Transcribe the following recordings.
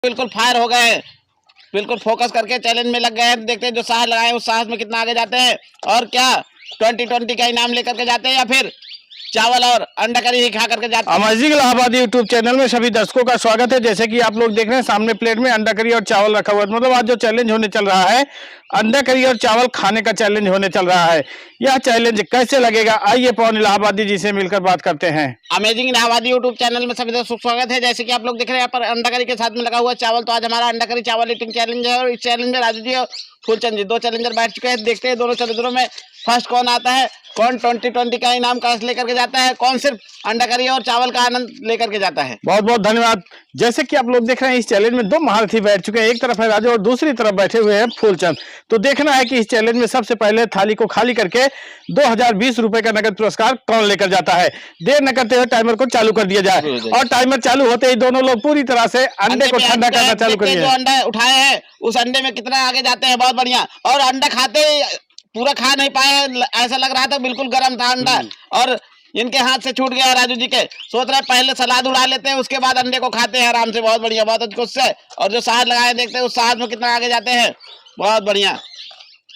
बिल्कुल फायर हो गए हैं, बिल्कुल फोकस करके चैलेंज में लग गए हैं। देखते हैं जो साहस लगाए उस साहस में कितना आगे जाते हैं और क्या 2020 का इनाम लेकर के जाते हैं या फिर चावल और अंडा करी ही खा करके जाते हैं। अमेजिंग इलाहाबाद यूट्यूब चैनल में सभी दर्शकों का स्वागत है। जैसे कि आप लोग देख रहे हैं सामने प्लेट में अंडा करी और चावल रखा हुआ है। मतलब आज जो चैलेंज होने चल रहा है अंडा करी और चावल खाने का चैलेंज होने चल रहा है। यह चैलेंज कैसे लगेगा, आइए पवन इलाहाबादी जी से मिलकर बात करते हैं। अमेजिंग इलाहाबादी यूट्यूब चैनल में सभी दर्शकों का स्वागत है। जैसे कि आप लोग देख रहे हैं यहाँ पर अंडा करी के साथ में लगा हुआ चावल। तो आज हमारा अंडा करी चावल ईटिंग चैलेंज है और इस चैलेंज में राजू जी और फूलचंद जी दो चैलेंजर बैठ चुके हैं। देखते हैं दोनों चैलेंजरों में फर्स्ट कौन आता है, कौन 2020 का इनाम कैश लेकर के जाता है, कौन सिर्फ अंडा करी और चावल का आनंद लेकर के जाता है। बहुत बहुत धन्यवाद। जैसे कि आप लोग देख रहे हैं इस चैलेंज में दो महारथी बैठ चुके हैं। एक तरफ है राजू और दूसरी तरफ बैठे हुए हैं फूलचंद। तो देखना है कि इस चैलेंज में सबसे पहले थाली को खाली करके 2020 रुपए का नगद पुरस्कार कौन लेकर जाता है। देर न करते हुए टाइमर को चालू कर दिया जाए और टाइमर चालू होते ही दोनों लोग पूरी तरह से अंडे को ठंडा करना चालू कर दिया। जो अंडा उठाए हैं उस अंडे में कितना आगे जाते हैं। बहुत बढ़िया। और अंडा खाते पूरा खा नहीं पाए, ऐसा लग रहा था बिल्कुल गर्म था अंडा और इनके हाथ से छूट गया। राजू जी के सोच रहे पहले सलाद उड़ा लेते हैं उसके बाद अंडे को खाते हैं आराम से। बहुत बढ़िया, बहुत अच्छे से। और जो साथ लगाए देखते हैं उस साथ में कितना आगे जाते हैं। बहुत बढ़िया।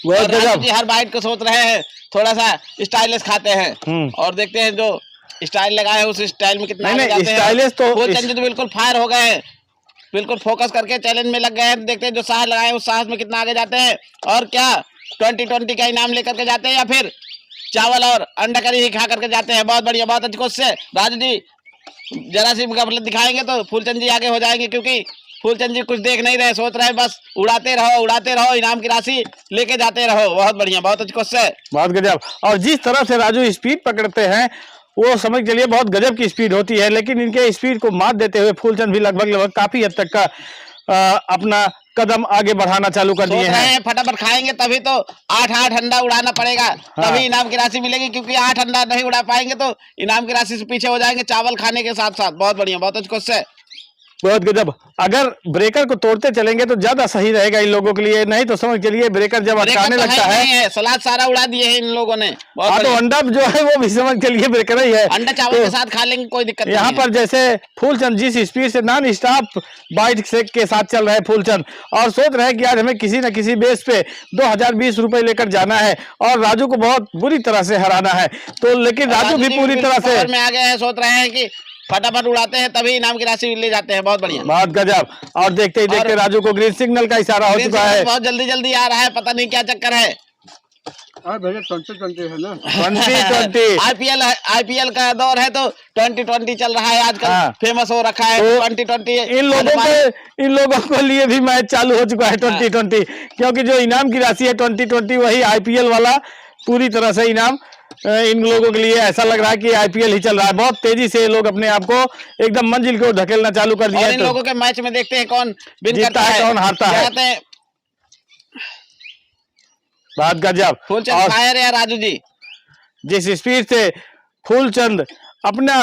राजू जी हर बाइट को सोच रहे हैं, थोड़ा सा स्टाइलिश खाते हैं और देखते हैं जो स्टाइल लगाए हैं उस स्टाइल में कितना आगे जाते हैं। तो बिल्कुल फायर हो गए हैं, बिल्कुल फोकस करके चैलेंज में लग गए हैं। देखते हैं जो साहस लगाए उस साहस में कितना आगे जाते हैं और क्या 2020 का इनाम लेकर के जाते हैं या फिर चावल और अंडा करी ही खा करके जाते हैं। बहुत बढ़िया, बहुत अच्छे से। राजू जी जरा सी गफलत दिखाएंगे तो फूलचंद जी आगे हो जाएंगे, क्योंकि फूलचंद जी कुछ देख नहीं रहे, सोच रहे बस उड़ाते रहो, इनाम की राशि लेके जाते रहो। बहुत बढ़िया, बहुत अच्छे से, बहुत गजब। और जिस तरह से राजू स्पीड पकड़ते हैं वो समझ चलिए बहुत गजब की स्पीड होती है। लेकिन इनके स्पीड को मात देते हुए फूलचंद भी लगभग काफी हद तक का अपना कदम आगे बढ़ाना चालू कर दिए हैं। फटाफट खाएंगे तभी तो 8 अंडा उड़ाना पड़ेगा, तभी इनाम की राशि मिलेगी। क्योंकि 8 अंडा नहीं उड़ा पाएंगे तो इनाम की राशि से पीछे हो जाएंगे चावल खाने के साथ साथ। बहुत बढ़िया, बहुत अच्छे से, बहुत गजब। अगर ब्रेकर को तोड़ते चलेंगे तो ज्यादा सही रहेगा इन लोगों के लिए, नहीं तो समझ चलिए ब्रेकर जब अटकाने लगता है सलाद सारा उड़ा दिए हैं इन लोगों ने। तो अंडा जो है वो भी समझ के लिए ब्रेकर ही है। अंडा चावल के साथ खा लेंगे, कोई दिक्कत नहीं। यहाँ पर जैसे फूलचंद जिस स्पीड से नॉन स्टॉप बाइट से के साथ चल रहे हैं फूलचंद और सोच रहे हैं कि आज हमें किसी न किसी बेस पे 2020 रुपए लेकर जाना है और राजू को बहुत बुरी तरह से हराना है। तो लेकिन राजू भी पूरी तरह से में आ गए हैं, सोच रहे हैं कि फटाफट उड़ाते हैं तभी इनाम की राशि ले जाते हैं। बहुत बढ़िया, बहुत गजब। और देखते ही देखते राजू को ग्रीन सिग्नल का इशारा हो चुका है। बहुत जल्दी आ रहा है, पता नहीं क्या चक्कर है। भैया 2020 है ना, 2020 आईपीएल का दौर है तो 2020 चल रहा है आजकल। फेमस हो रखा है तो 2020। इन लोगों को लिए भी मैच चालू हो चुका है 2020, क्योंकि जो इनाम की राशि है 2020 वही आईपीएल वाला पूरी तरह से इनाम इन लोगों के लिए ऐसा लग रहा है कि आईपीएल ही चल रहा है। बहुत तेजी से लोग अपने आप को एकदम मंजिल को ढकेलना चालू कर दिया है। इन लोगों के मैच में देखते हैं कौन विन करता है, कौन हारता है। बात गजब। फूलचंद फायर है राजू जी। जिस स्पीड से फूलचंद अपना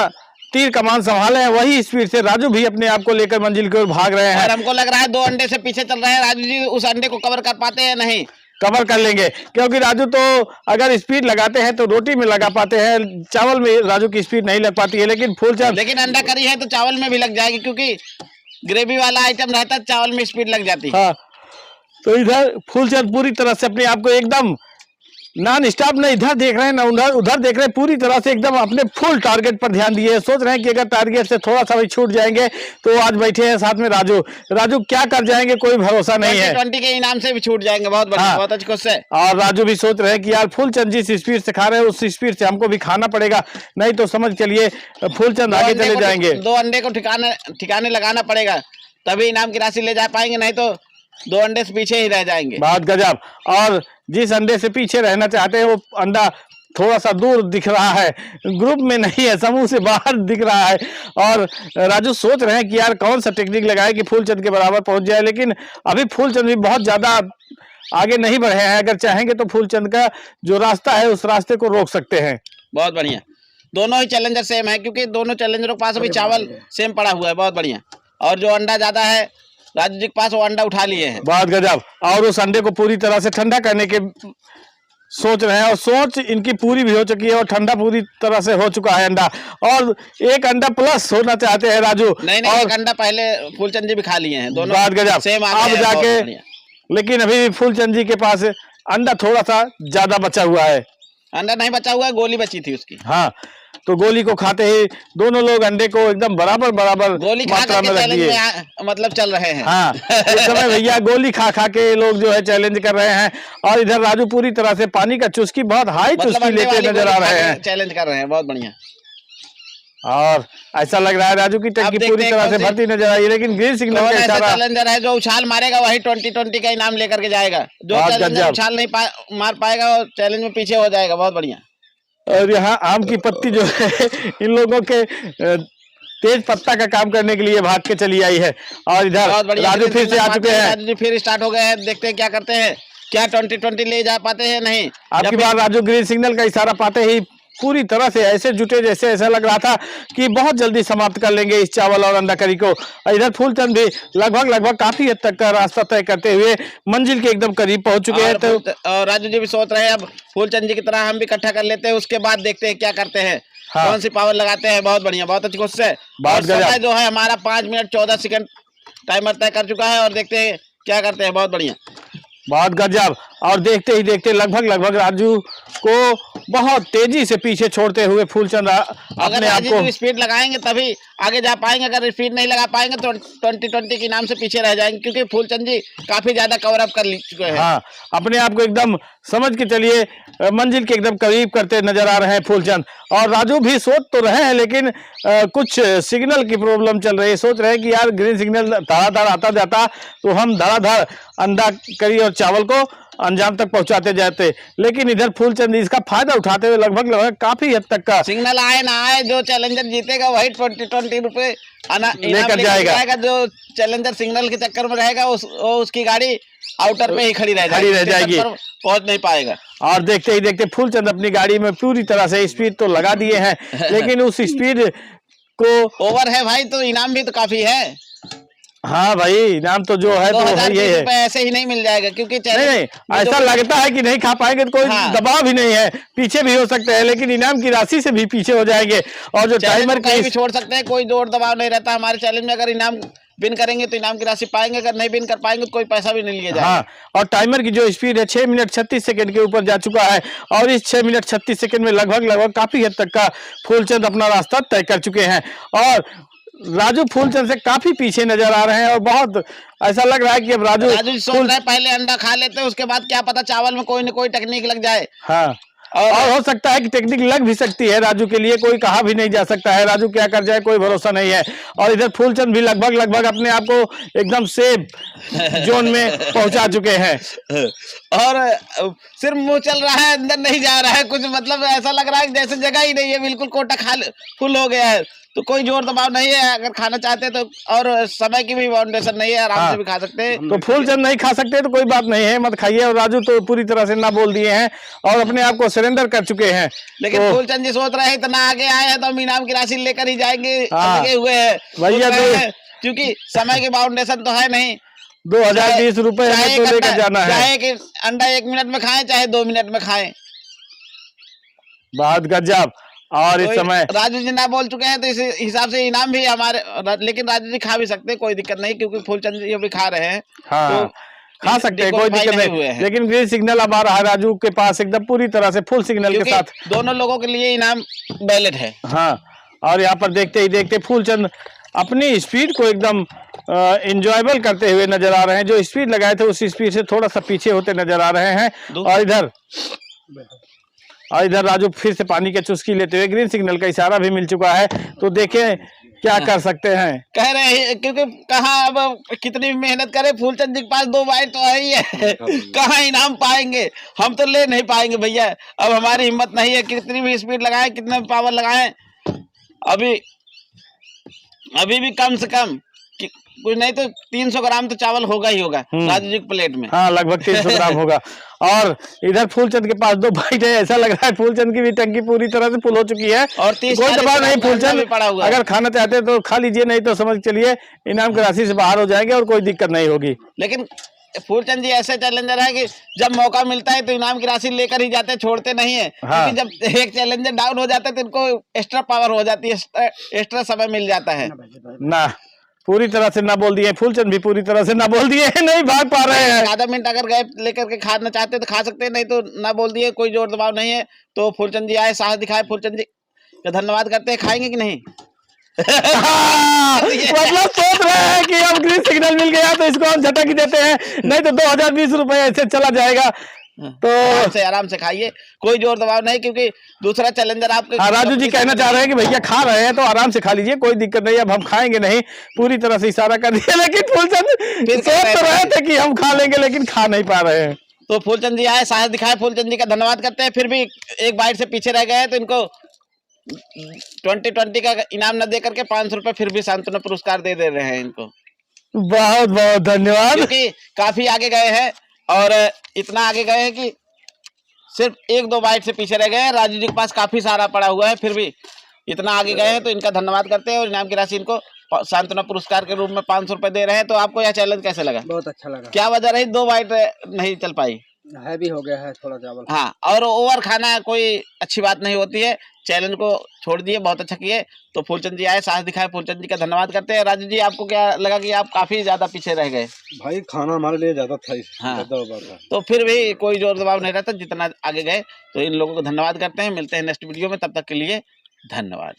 तीर कमान संभाले हैं वही स्पीड से राजू भी अपने आप को लेकर मंजिल की ओर भाग रहे हैं। और हमको लग रहा है 2 अंडे से पीछे चल रहे हैं राजू जी। उस अंडे को कवर कर पाते हैं? नहीं कवर कर लेंगे, क्योंकि राजू तो अगर स्पीड लगाते हैं तो रोटी में लगा पाते हैं, चावल में राजू की स्पीड नहीं लग पाती है। लेकिन फूलचंद अंडा करी है तो चावल में भी लग जाएगी, क्योंकि ग्रेवी वाला आइटम रहता है, चावल में स्पीड लग जाती है। हाँ, तो इधर फूलचंद पूरी तरह से अपने आप को एकदम नॉन स्टॉप न इधर देख रहे हैं ना उधर देख रहे हैं, पूरी तरह से एकदम अपने फुल टारगेट पर ध्यान दिए। सोच रहे हैं कि अगर टारगेट से थोड़ा सा भी छूट जाएंगे तो आज बैठे हैं साथ में राजू क्या कर जाएंगे कोई भरोसा नहीं है। 20 के इनाम से भी छूट जाएंगे। बहुत बढ़िया, बहुत अच्छे से। और राजू भी सोच रहे हैं कि यार फूलचंद जिस स्पीड से खा रहे हैं उस स्पीड से हमको भी खाना पड़ेगा, नहीं तो समझ के लिए फूलचंद आगे चले जाएंगे। 2 अंडे को ठिकाने लगाना पड़ेगा तभी इनाम की राशि ले जा पाएंगे, नहीं तो 2 अंडे से पीछे ही रह जाएंगे। बहुत गजब। और जिस अंडे से पीछे रहना चाहते हैं वो अंडा थोड़ा सा दूर दिख रहा है, ग्रुप में नहीं है, समूह से बाहर दिख रहा है। और राजू सोच रहे हैं कि यार कौन सा टेक्निक लगाए कि फूलचंद के बराबर पहुंच जाए। लेकिन अभी फूलचंद भी बहुत ज्यादा आगे नहीं बढ़े हैं। अगर चाहेंगे तो फूलचंद का जो रास्ता है उस रास्ते को रोक सकते हैं। बहुत बढ़िया। दोनों ही चैलेंजर सेम है, क्योंकि दोनों चैलेंजरों के पास अभी चावल सेम पड़ा हुआ है। बहुत बढ़िया। और जो अंडा ज्यादा है राजू जी के पास वो अंडा उठा लिए हैं। बहुत गजब। और उस अंडे को पूरी तरह से ठंडा करने के सोच रहे हैं और सोच इनकी पूरी भी हो चुकी है और ठंडा पूरी तरह से हो चुका है अंडा, और एक अंडा प्लस होना चाहते हैं राजू। नहीं और एक अंडा पहले फूलचंद जी भी खा लिए हैं दोनों, बात गजब। सेम अब जाके लेकिन अभी फूलचंद जी के पास अंडा थोड़ा सा ज्यादा बचा हुआ है, अंडा नहीं बचा हुआ है, गोली बची थी उसकी। हाँ, तो गोली को खाते ही दोनों लोग अंडे को एकदम बराबर बराबर गोली खा मात्रा में के रख चैलेंज दिए। में मतलब चल रहे हैं। हाँ, इस समय भैया गोली खा खा के लोग जो है चैलेंज कर रहे हैं, और इधर राजू पूरी तरह से पानी का चुस्की, बहुत हाई मतलब चुस्की अंडे लेते वाली नजर गोली आ खा रहे के हैं। चैलेंज कर रहे हैं, बहुत बढ़िया। और ऐसा लग रहा है राजू की टंकी देखते पूरी हैं तरह कौन से सी- भरती नजर आई है, लेकिन ग्रीन सिग्नल कौन का ऐसा इशारा। चैलेंजर है जो उछाल मारेगा वही 2020 का इनाम लेकर के जाएगा। जो बहुत चैलेंजर गजब। उछाल नहीं मार पाएगा वो चैलेंज में पीछे हो जाएगा। बहुत बढ़िया। और यहाँ आम की पत्ती जो है इन लोगों के तेज पत्ता का काम करने के लिए भाग के चली आई है। और इधर बहुत बढ़िया। राजू फिर से आ चुके हैं। राजू जी फिर स्टार्ट हो गए हैं, देखते हैं क्या करते हैं, क्या 2020 ले जा पाते हैं नहीं। आपकी बार राजू ग्रीन सिग्नल का इशारा पाते ही पूरी तरह से ऐसे जुटे जैसे ऐसा लग रहा था कि बहुत जल्दी समाप्त कर लेंगे इस चावल और अंडा करी को। और इधर फूलचंद भी लगभग काफी हद तक का रास्ता तय करते हुए मंजिल के एकदम करीब पहुंच चुके हैं। तो और राजू जी भी सोच रहे हैं अब फूलचंद जी की तरह हम भी इकट्ठा कर लेते हैं, उसके बाद देखते हैं क्या करते हैं। हाँ। कौन सी पावर लगाते हैं। बहुत बढ़िया, बहुत अच्छी कोशिश है। बहुत और समय गजब। जो है हमारा 5 मिनट 14 सेकंड टाइमर तय कर चुका है, और देखते हैं क्या करते हैं। बहुत बढ़िया, बहुत गजब। और देखते ही देखते लगभग राजू को बहुत तेजी से पीछे छोड़ते हुए फूलचंद अगर अपने आप राजू को जी स्पीड लगाएंगे तभी आगे जा पाएंगे। अगर स्पीड नहीं लगा पाएंगे तो 2020 के नाम से पीछे रह जाएंगे, क्योंकि फूलचंद जी काफी ज्यादा कवर अप कर चुके हैं। हाँ, अपने आप को एकदम समझ के चलिए मंजिल के एकदम करीब करते नजर आ रहे हैं फूलचंद। और राजू भी सोच तो रहे हैं, लेकिन कुछ सिग्नल की प्रॉब्लम चल रही है। सोच रहे हैं कि यार ग्रीन सिग्नल धड़ाधड़ आता जाता तो हम धड़ाधड़ अंडा करी और चावल को अंजाम तक पहुंचाते जाते, लेकिन इधर फूलचंद इसका फायदा उठाते हुए लगभग काफी हद तक का सिग्नल आए ना आए, जो चैलेंजर जीतेगा वही 2020 रुपए लेकर जाएगा। जो चैलेंजर सिग्नल के चक्कर में रहेगा उसकी गाड़ी आउटर पे ही खड़ी रह जाएगी, पहुंच नहीं पाएगा। और देखते ही देखते फूलचंद अपनी गाड़ी में पूरी तरह से स्पीड तो लगा दिए हैं, लेकिन उस स्पीड को ओवर है भाई, तो इनाम भी तो काफी है। हाँ भाई, इनाम तो जो है तो ये है। ऐसे ही नहीं मिल जाएगा, क्योंकि नहीं, ऐसा लगता है कि नहीं खा पाएंगे तो कोई दबाव भी नहीं है, पीछे भी हो सकते हैं, लेकिन इनाम की राशि से भी पीछे हो जाएंगे। और जो टाइमर कहीं भी छोड़ सकते हैं, कोई जोर दबाव नहीं रहता हमारे चैलेंज में। अगर इनाम विन करेंगे तो इनाम की राशि पाएंगे, अगर नहीं विन कर पाएंगे तो कोई पैसा भी नहीं लिया जाएगा। हाँ, और टाइमर की जो स्पीड है 6 मिनट 36 सेकंड के ऊपर जा चुका है, और इस 6 मिनट 36 सेकंड में लगभग काफी हद तक का फूलचंद अपना रास्ता तय कर चुके हैं। और राजू फूलचंद से काफी पीछे नजर आ रहे हैं, और बहुत ऐसा लग रहा है कि अब राजू सोच रहे हैं पहले अंडा खा लेते हैं, उसके बाद क्या पता चावल में कोई न कोई टेक्निक लग जाए। हाँ, और हो सकता है कि टेक्निक लग भी सकती है राजू के लिए, कोई कहा भी नहीं जा सकता है। राजू क्या कर जाए कोई भरोसा नहीं है। और इधर फूलचंद भी लगभग अपने आप को एकदम सेफ जोन में पहुंचा चुके हैं, और सिर्फ मुंह चल रहा है, अंदर नहीं जा रहा है कुछ। मतलब ऐसा लग रहा है जैसे जगह ही नहीं है, बिल्कुल कोटा फुल हो गया है। तो कोई जोर दबाव नहीं है, अगर खाना चाहते तो, और समय की भी बाउंडेशन नहीं है, आराम से भी खा सकते हैं। तो फूलचंद नहीं खा सकते तो कोई बात नहीं है, मत खाइए। और राजू तो पूरी तरह से ना बोल दिए हैं और अपने आप को सरेंडर कर चुके हैं। लेकिन तो फूलचंद जी सोच रहे हैं इतना आगे आए हैं तो हम इनाम की राशि लेकर ही जाएंगे, लगे हुए हैं भैया, क्योंकि समय की बाउंडेशन तो है नहीं। 2020 रुपए हमें तो लेकर जाना है। चाहे कि अंडा 1 मिनट में खाएं चाहे 2 मिनट में खाएं। बहुत गजब। और इस समय राजू जी ना बोल चुके हैं, तो इस हिसाब से इनाम भी हमारे, लेकिन राजू जी खा भी सकते हैं, कोई दिक्कत नहीं, क्योंकि फूलचंद जी भी खा रहे हैं। हाँ, तो खा सकते हैं, कोई दिक्कत नहीं। लेकिन ग्रीन सिग्नल अब आ रहा है राजू के पास एकदम पूरी तरह से फुल सिग्नल के साथ। दोनों लोगों के लिए इनाम वैलिड है। हाँ, और यहाँ पर देखते ही देखते फूलचंद अपनी स्पीड को एकदम इंजॉयबल करते हुए नजर आ रहे हैं। जो स्पीड लगाए थे उस स्पीड से थोड़ा सा पीछे होते नजर आ रहे हैं। और इधर राजू फिर से पानी के चुस्की लेते हुए, ग्रीन सिग्नल का इशारा भी मिल चुका है, तो देखें क्या कर सकते हैं। कह रहे हैं, क्योंकि कहाँ अब कितनी मेहनत करें, फूलचंद जी के पास 2 बाइट तो है ही है, कहाँ इनाम पाएंगे, हम तो ले नहीं पाएंगे भैया। अब हमारी हिम्मत नहीं है, कितनी भी स्पीड लगाएं, कितने भी पावर लगाएं, अभी भी कम से कम कुछ नहीं तो 300 ग्राम तो चावल होगा ही होगा राजू जी की प्लेट में। हाँ, लगभग 300 ग्राम होगा। और इधर फूलचंद के पास 2 बाइट है, ऐसा लग रहा है फूलचंद की भी टंकी पूरी तरह से फुल हो चुकी है। और कोई दबाव नहीं, फूलचंद अगर खाना चाहते तो खा लीजिए, नहीं तो समझ चलिए इनाम की राशि से बाहर हो जाएंगे और कोई दिक्कत नहीं होगी। लेकिन फूलचंद जी ऐसे चैलेंजर है कि जब मौका मिलता है तो इनाम की राशि लेकर ही जाते हैं, छोड़ते नहीं है। हाँ। क्योंकि जब एक चैलेंजर डाउन हो जाता है तो इनको एक्स्ट्रा पावर हो जाती है, एक्स्ट्रा समय मिल जाता है। ना पूरी तरह से ना बोल दिए, फूलचंद भी पूरी तरह से ना बोल दिए, नहीं भाग पा रहे हैं। आधा मिनट अगर गैप लेकर के खाना चाहते तो खा सकते हैं, नहीं तो ना बोल दिए, कोई जोर दबाव नहीं है। तो फूलचंद जी आए, साहस दिखाए, फूलचंद जी का धन्यवाद करते हैं। खाएंगे कि नहीं? मतलब सोच रहे हैं कि अब ग्रीन सिग्नल मिल गया तो इसको हम झटक ही देते हैं, नहीं तो 2020 रुपए ऐसे चला जाएगा। तो आराम से खाइए, कोई जोर दबाव नहीं, क्योंकि दूसरा चैलेंजर आपके। हाँ, राजू जी कहना चाह रहे हैं कि भैया खा रहे हैं तो आराम से खा लीजिए, कोई दिक्कत नहीं, अब हम खाएंगे नहीं, पूरी तरह से इशारा कर दिया। लेकिन फूलचंद सोच तो रहे थे कि हम खा लेंगे, लेकिन खा नहीं पा रहे हैं। तो फूलचंद जी आए, साहस दिखाए, फूलचंद जी का धन्यवाद करते हैं। फिर भी एक बाइट से पीछे रह गए हैं तो इनको 2020 का इनाम न दे करके 500 रुपए फिर भी सांत्वना पुरस्कार दे रहे हैं इनको। बहुत बहुत धन्यवाद। क्योंकि काफी आगे गए हैं, और इतना आगे गए हैं कि सिर्फ 1-2 बाइट से पीछे रह गए हैं। राजू जी के पास काफी सारा पड़ा हुआ है, फिर भी इतना आगे गए हैं तो इनका धन्यवाद करते हैं। और इनाम की राशि इनको सांत्वना पुरस्कार के रूप में 500 रुपए दे रहे हैं। तो आपको यह चैलेंज कैसे लगा? बहुत अच्छा लगा। क्या वजह रही 2 बाइट नहीं चल पाई? हैवी हो गया है थोड़ा चावल। हाँ, और ओवर खाना कोई अच्छी बात नहीं होती है। चैलेंज को छोड़ दिए, बहुत अच्छा किए। तो फूलचंद जी आए, साहस दिखाए, फूलचंद जी का धन्यवाद करते हैं। राजू जी आपको क्या लगा कि आप काफी ज्यादा पीछे रह गए? भाई खाना हमारे लिए ज्यादा था, हाँ। ज्यादा हो पाता। तो फिर भी कोई जोर दबाव नहीं रहता, जितना आगे गए। तो इन लोगों को धन्यवाद करते हैं। मिलते हैं नेक्स्ट वीडियो में, तब तक के लिए धन्यवाद।